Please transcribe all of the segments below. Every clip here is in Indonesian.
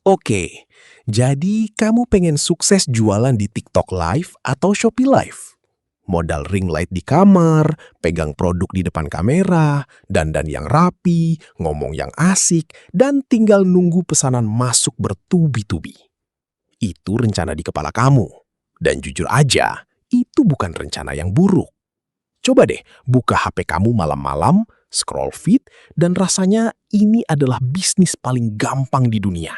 Oke, jadi kamu pengen sukses jualan di TikTok Live atau Shopee Live? Modal ring light di kamar, pegang produk di depan kamera, dandan yang rapi, ngomong yang asik, dan tinggal nunggu pesanan masuk bertubi-tubi. Itu rencana di kepala kamu. Dan jujur aja, itu bukan rencana yang buruk. Coba deh buka HP kamu malam-malam, scroll feed, dan rasanya ini adalah bisnis paling gampang di dunia.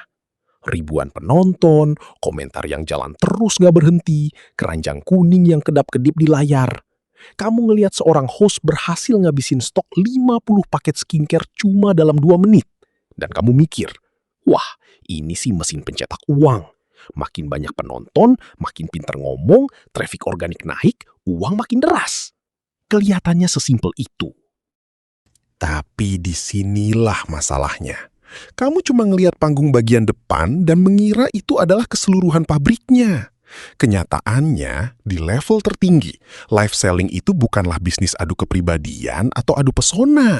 Ribuan penonton, komentar yang jalan terus gak berhenti, keranjang kuning yang kedap-kedip di layar. Kamu ngelihat seorang host berhasil ngabisin stok 50 paket skincare cuma dalam 2 menit. Dan kamu mikir, wah ini sih mesin pencetak uang. Makin banyak penonton, makin pintar ngomong, traffic organik naik, uang makin deras. Kelihatannya sesimpel itu. Tapi disinilah masalahnya. Kamu cuma ngelihat panggung bagian depan dan mengira itu adalah keseluruhan pabriknya. Kenyataannya, di level tertinggi, live selling itu bukanlah bisnis adu kepribadian atau adu pesona.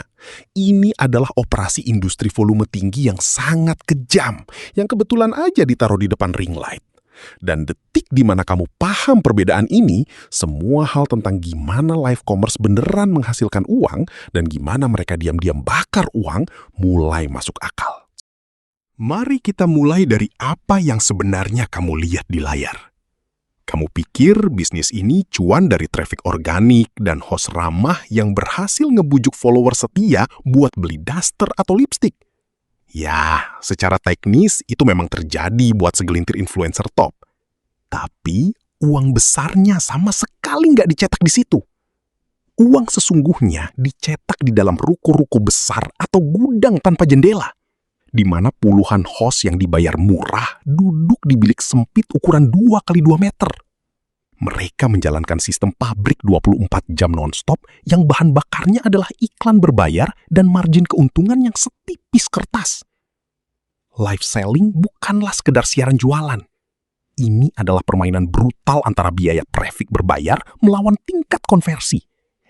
Ini adalah operasi industri volume tinggi yang sangat kejam, yang kebetulan aja ditaruh di depan ring light. Dan detik di mana kamu paham perbedaan ini, semua hal tentang gimana live commerce beneran menghasilkan uang dan gimana mereka diam-diam bakar uang mulai masuk akal. Mari kita mulai dari apa yang sebenarnya kamu lihat di layar. Kamu pikir bisnis ini cuan dari traffic organik dan host ramah yang berhasil ngebujuk follower setia buat beli daster atau lipstick. Ya, secara teknis itu memang terjadi buat segelintir influencer top. Tapi uang besarnya sama sekali nggak dicetak di situ. Uang sesungguhnya dicetak di dalam ruko-ruko besar atau gudang tanpa jendela, di mana puluhan host yang dibayar murah duduk di bilik sempit ukuran 2x2 meter. Mereka menjalankan sistem pabrik 24 jam non-stop yang bahan bakarnya adalah iklan berbayar dan margin keuntungan yang setipis kertas. Live selling bukanlah sekedar siaran jualan. Ini adalah permainan brutal antara biaya traffic berbayar melawan tingkat konversi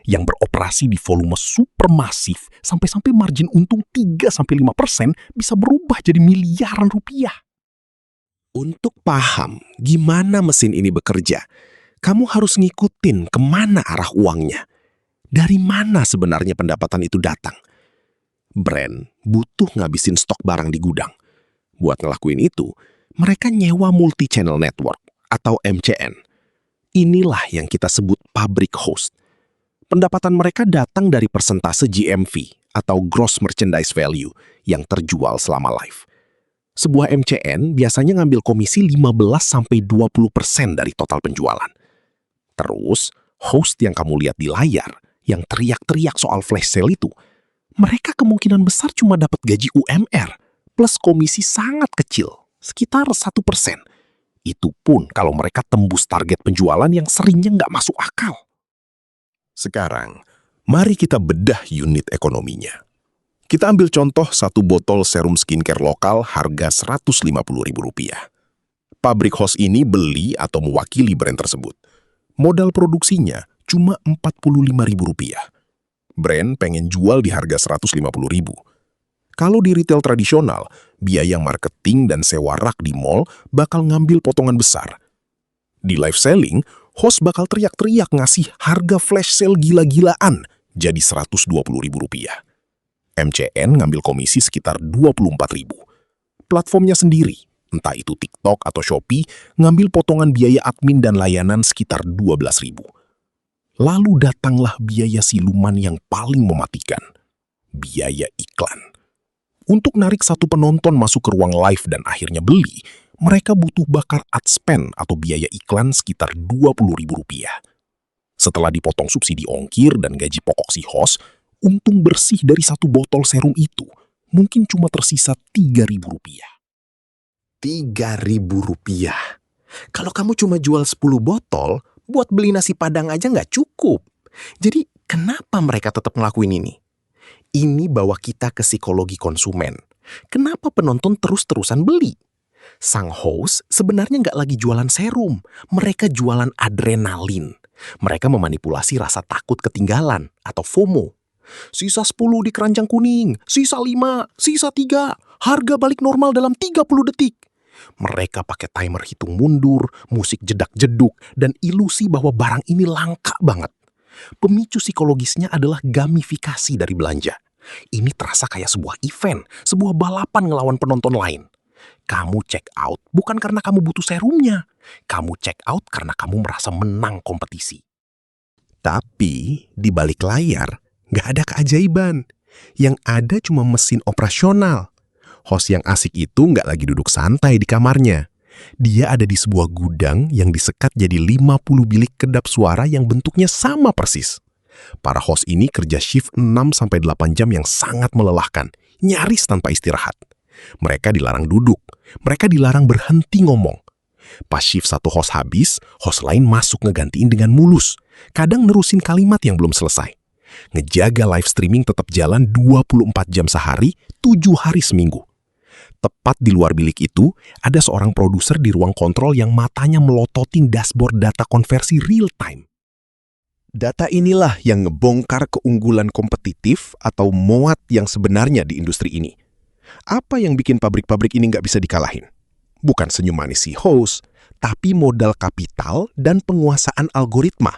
yang beroperasi di volume supermasif sampai-sampai margin untung 3-5% bisa berubah jadi miliaran rupiah. Untuk paham gimana mesin ini bekerja, kamu harus ngikutin kemana arah uangnya. Dari mana sebenarnya pendapatan itu datang? Brand butuh ngabisin stok barang di gudang. Buat ngelakuin itu, mereka nyewa multi-channel network atau MCN. Inilah yang kita sebut pabrik host. Pendapatan mereka datang dari persentase GMV atau Gross Merchandise Value yang terjual selama live. Sebuah MCN biasanya ngambil komisi 15-20% dari total penjualan. Terus, host yang kamu lihat di layar, yang teriak-teriak soal flash sale itu, mereka kemungkinan besar cuma dapat gaji UMR plus komisi sangat kecil, sekitar 1%. Itu pun kalau mereka tembus target penjualan yang seringnya nggak masuk akal. Sekarang, mari kita bedah unit ekonominya. Kita ambil contoh satu botol serum skincare lokal harga Rp150.000. Pabrik host ini beli atau mewakili brand tersebut. Modal produksinya cuma Rp45.000. Brand pengen jual di harga Rp150.000. Kalau di retail tradisional, biaya marketing dan sewa rak di mall bakal ngambil potongan besar. Di live selling, host bakal teriak-teriak ngasih harga flash sale gila-gilaan jadi Rp120.000. MCN ngambil komisi sekitar Rp24.000. Platformnya sendiri, entah itu TikTok atau Shopee, ngambil potongan biaya admin dan layanan sekitar Rp12.000. Lalu datanglah biaya siluman yang paling mematikan, biaya iklan. Untuk narik satu penonton masuk ke ruang live dan akhirnya beli, mereka butuh bakar ad spend atau biaya iklan sekitar Rp20.000. Setelah dipotong subsidi ongkir dan gaji pokok si host, untung bersih dari satu botol serum itu mungkin cuma tersisa Rp3.000. Rp3.000. Kalau kamu cuma jual 10 botol, buat beli nasi padang aja nggak cukup. Jadi kenapa mereka tetap ngelakuin ini? Ini bawa kita ke psikologi konsumen. Kenapa penonton terus-terusan beli? Sang host sebenarnya nggak lagi jualan serum. Mereka jualan adrenalin. Mereka memanipulasi rasa takut ketinggalan atau FOMO. Sisa 10 di keranjang kuning, sisa 5, sisa 3. Harga balik normal dalam 30 detik. Mereka pakai timer hitung mundur, musik jedak-jeduk, dan ilusi bahwa barang ini langka banget. Pemicu psikologisnya adalah gamifikasi dari belanja. Ini terasa kayak sebuah event, sebuah balapan ngelawan penonton lain. Kamu check out bukan karena kamu butuh serumnya. Kamu check out karena kamu merasa menang kompetisi. Tapi di balik layar, nggak ada keajaiban. Yang ada cuma mesin operasional. Host yang asik itu nggak lagi duduk santai di kamarnya. Dia ada di sebuah gudang yang disekat jadi 50 bilik kedap suara yang bentuknya sama persis. Para host ini kerja shift 6-8 jam yang sangat melelahkan, nyaris tanpa istirahat. Mereka dilarang duduk, mereka dilarang berhenti ngomong. Pas shift satu host habis, host lain masuk ngegantiin dengan mulus. Kadang nerusin kalimat yang belum selesai. Ngejaga live streaming tetap jalan 24 jam sehari, 7 hari seminggu. Tepat di luar bilik itu, ada seorang produser di ruang kontrol yang matanya melototin dashboard data konversi real time. Data inilah yang ngebongkar keunggulan kompetitif atau moat yang sebenarnya di industri ini. Apa yang bikin pabrik-pabrik ini nggak bisa dikalahin? Bukan senyum manis si host, tapi modal kapital dan penguasaan algoritma.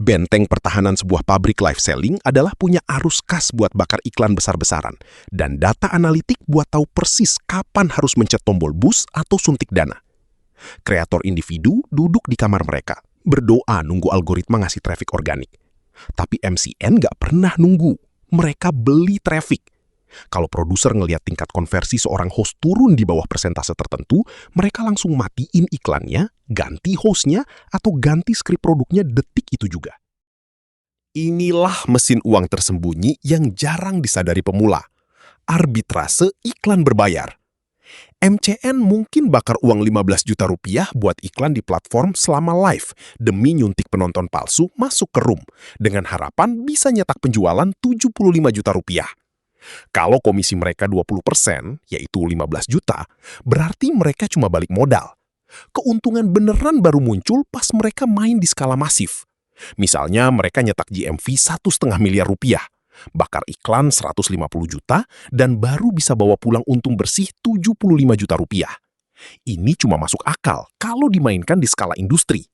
Benteng pertahanan sebuah pabrik live selling adalah punya arus kas buat bakar iklan besar-besaran dan data analitik buat tahu persis kapan harus mencet tombol boost atau suntik dana. Kreator individu duduk di kamar mereka, berdoa nunggu algoritma ngasih traffic organik. Tapi MCN nggak pernah nunggu, mereka beli traffic. Kalau produser ngelihat tingkat konversi seorang host turun di bawah persentase tertentu, mereka langsung matiin iklannya, ganti hostnya, atau ganti skrip produknya detik itu juga. Inilah mesin uang tersembunyi yang jarang disadari pemula. Arbitrase iklan berbayar. MCN mungkin bakar uang 15 juta rupiah buat iklan di platform selama live demi nyuntik penonton palsu masuk ke room dengan harapan bisa nyetak penjualan 75 juta rupiah. Kalau komisi mereka 20%, yaitu 15 juta, berarti mereka cuma balik modal. Keuntungan beneran baru muncul pas mereka main di skala masif. Misalnya mereka nyetak GMV 1,5 miliar rupiah, bakar iklan 150 juta, dan baru bisa bawa pulang untung bersih 75 juta rupiah. Ini cuma masuk akal kalau dimainkan di skala industri.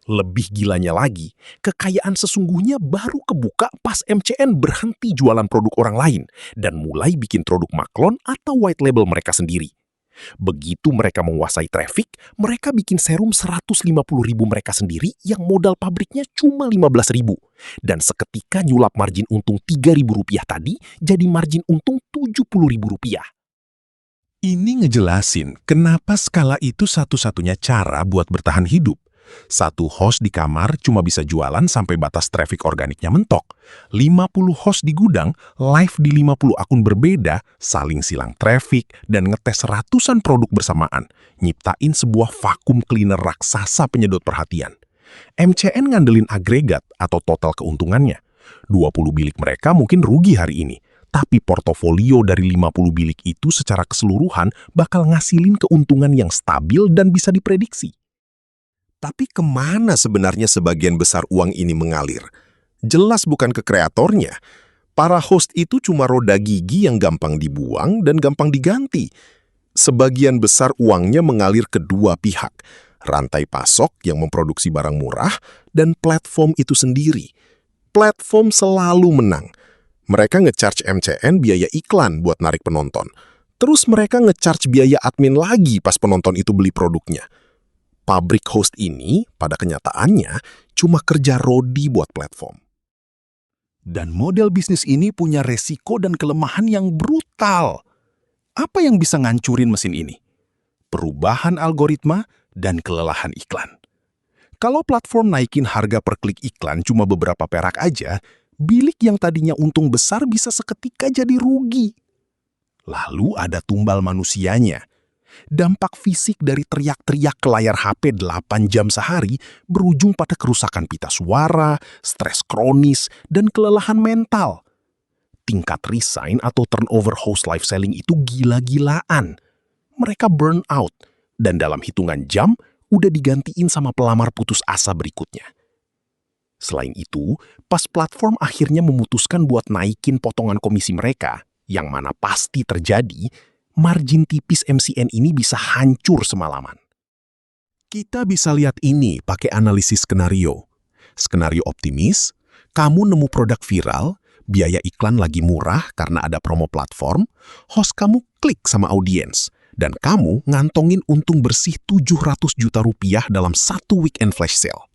Lebih gilanya lagi, kekayaan sesungguhnya baru kebuka pas MCN berhenti jualan produk orang lain dan mulai bikin produk maklon atau white label mereka sendiri. Begitu mereka menguasai traffic, mereka bikin serum 150.000 mereka sendiri yang modal pabriknya cuma 15.000. Dan seketika nyulap margin untung 3.000 rupiah tadi jadi margin untung 70.000 rupiah. Ini ngejelasin kenapa skala itu satu-satunya cara buat bertahan hidup. Satu host di kamar cuma bisa jualan sampai batas traffic organiknya mentok. 50 host di gudang, live di 50 akun berbeda, saling silang traffic, dan ngetes ratusan produk bersamaan. Nyiptain sebuah vakum cleaner raksasa penyedot perhatian. MCN ngandelin agregat atau total keuntungannya. 20 bilik mereka mungkin rugi hari ini. Tapi portofolio dari 50 bilik itu secara keseluruhan bakal ngasilin keuntungan yang stabil dan bisa diprediksi. Tapi kemana sebenarnya sebagian besar uang ini mengalir? Jelas bukan ke kreatornya. Para host itu cuma roda gigi yang gampang dibuang dan gampang diganti. Sebagian besar uangnya mengalir ke dua pihak. Rantai pasok yang memproduksi barang murah dan platform itu sendiri. Platform selalu menang. Mereka nge-charge MCN biaya iklan buat narik penonton. Terus mereka nge-charge biaya admin lagi pas penonton itu beli produknya. Pabrik host ini, pada kenyataannya, cuma kerja rodi buat platform. Dan model bisnis ini punya resiko dan kelemahan yang brutal. Apa yang bisa ngancurin mesin ini? Perubahan algoritma dan kelelahan iklan. Kalau platform naikin harga per klik iklan cuma beberapa perak aja, bilik yang tadinya untung besar bisa seketika jadi rugi. Lalu ada tumbal manusianya. Dampak fisik dari teriak-teriak ke layar HP 8 jam sehari berujung pada kerusakan pita suara, stres kronis, dan kelelahan mental. Tingkat resign atau turnover host live selling itu gila-gilaan. Mereka burn out, dan dalam hitungan jam udah digantiin sama pelamar putus asa berikutnya. Selain itu, pas platform akhirnya memutuskan buat naikin potongan komisi mereka, yang mana pasti terjadi, margin tipis MCN ini bisa hancur semalaman. Kita bisa lihat ini pakai analisis skenario. Skenario optimis, kamu nemu produk viral, biaya iklan lagi murah karena ada promo platform, host kamu klik sama audiens, dan kamu ngantongin untung bersih 700 juta rupiah dalam satu weekend flash sale.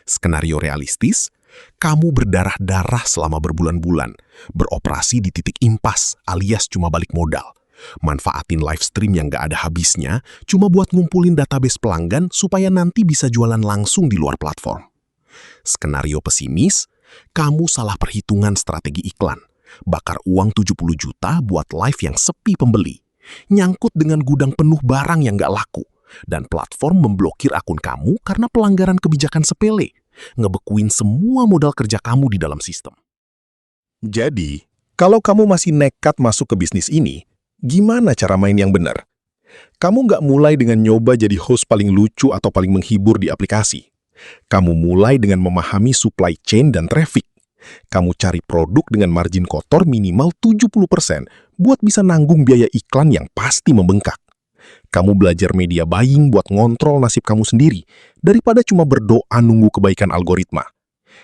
Skenario realistis, kamu berdarah-darah selama berbulan-bulan, beroperasi di titik impas alias cuma balik modal. Manfaatin live stream yang gak ada habisnya, cuma buat ngumpulin database pelanggan supaya nanti bisa jualan langsung di luar platform. Skenario pesimis, kamu salah perhitungan strategi iklan. Bakar uang 70 juta buat live yang sepi pembeli. Nyangkut dengan gudang penuh barang yang gak laku. Dan platform memblokir akun kamu karena pelanggaran kebijakan sepele, ngebekuin semua modal kerja kamu di dalam sistem. Jadi, kalau kamu masih nekat masuk ke bisnis ini, gimana cara main yang benar? Kamu nggak mulai dengan nyoba jadi host paling lucu atau paling menghibur di aplikasi. Kamu mulai dengan memahami supply chain dan traffic. Kamu cari produk dengan margin kotor minimal 70% buat bisa nanggung biaya iklan yang pasti membengkak. Kamu belajar media buying buat ngontrol nasib kamu sendiri, daripada cuma berdoa nunggu kebaikan algoritma.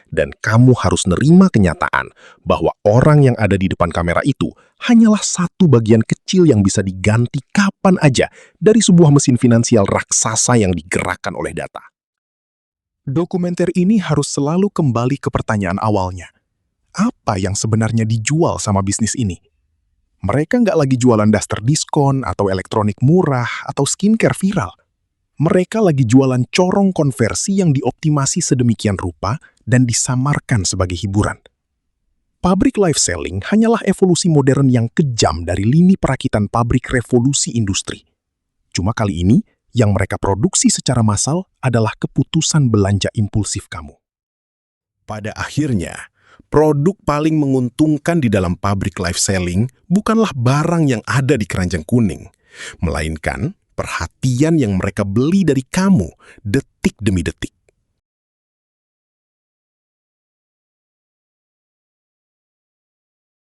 Dan kamu harus nerima kenyataan bahwa orang yang ada di depan kamera itu hanyalah satu bagian kecil yang bisa diganti kapan aja dari sebuah mesin finansial raksasa yang digerakkan oleh data. Dokumenter ini harus selalu kembali ke pertanyaan awalnya. Apa yang sebenarnya dijual sama bisnis ini? Mereka nggak lagi jualan daster diskon, atau elektronik murah, atau skincare viral. Mereka lagi jualan corong konversi yang dioptimasi sedemikian rupa dan disamarkan sebagai hiburan. Pabrik live selling hanyalah evolusi modern yang kejam dari lini perakitan pabrik revolusi industri. Cuma kali ini, yang mereka produksi secara massal adalah keputusan belanja impulsif kamu. Pada akhirnya, produk paling menguntungkan di dalam pabrik live selling bukanlah barang yang ada di keranjang kuning, melainkan perhatian yang mereka beli dari kamu detik demi detik.